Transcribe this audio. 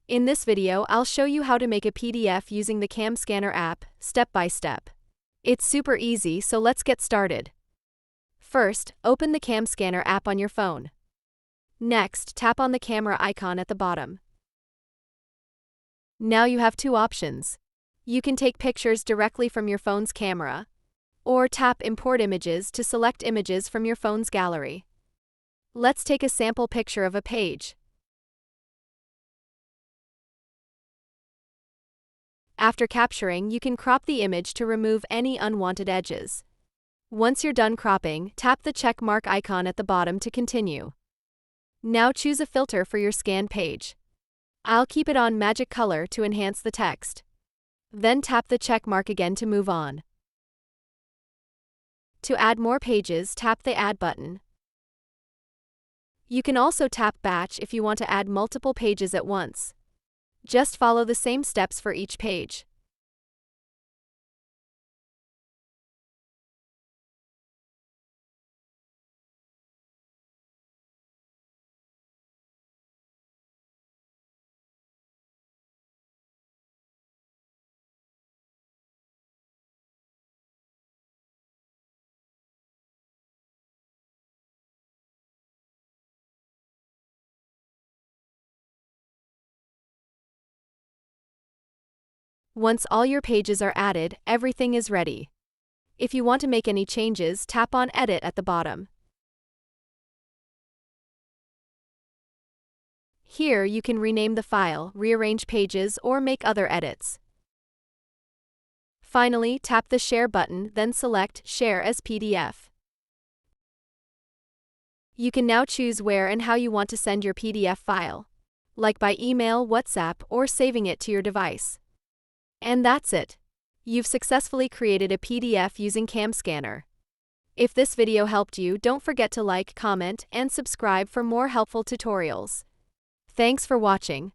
In this video, I'll show you how to make a PDF using the CamScanner app, step by step. It's super easy, so let's get started. First, open the CamScanner app on your phone. Next, tap on the camera icon at the bottom. Now you have two options. You can take pictures directly from your phone's camera, or tap Import Images to select images from your phone's gallery. Let's take a sample picture of a page. After capturing, you can crop the image to remove any unwanted edges. Once you're done cropping, tap the check mark icon at the bottom to continue. Now choose a filter for your scanned page. I'll keep it on Magic Color to enhance the text. Then tap the check mark again to move on. To add more pages, tap the Add button. You can also tap Batch if you want to add multiple pages at once. Just follow the same steps for each page. Once all your pages are added, everything is ready. If you want to make any changes, tap on Edit at the bottom. Here you can rename the file, rearrange pages, or make other edits. Finally, tap the Share button, then select Share as PDF. You can now choose where and how you want to send your PDF file, like by email, WhatsApp, or saving it to your device. And that's it. You've successfully created a PDF using CamScanner. If this video helped you, don't forget to like, comment, and subscribe for more helpful tutorials. Thanks for watching.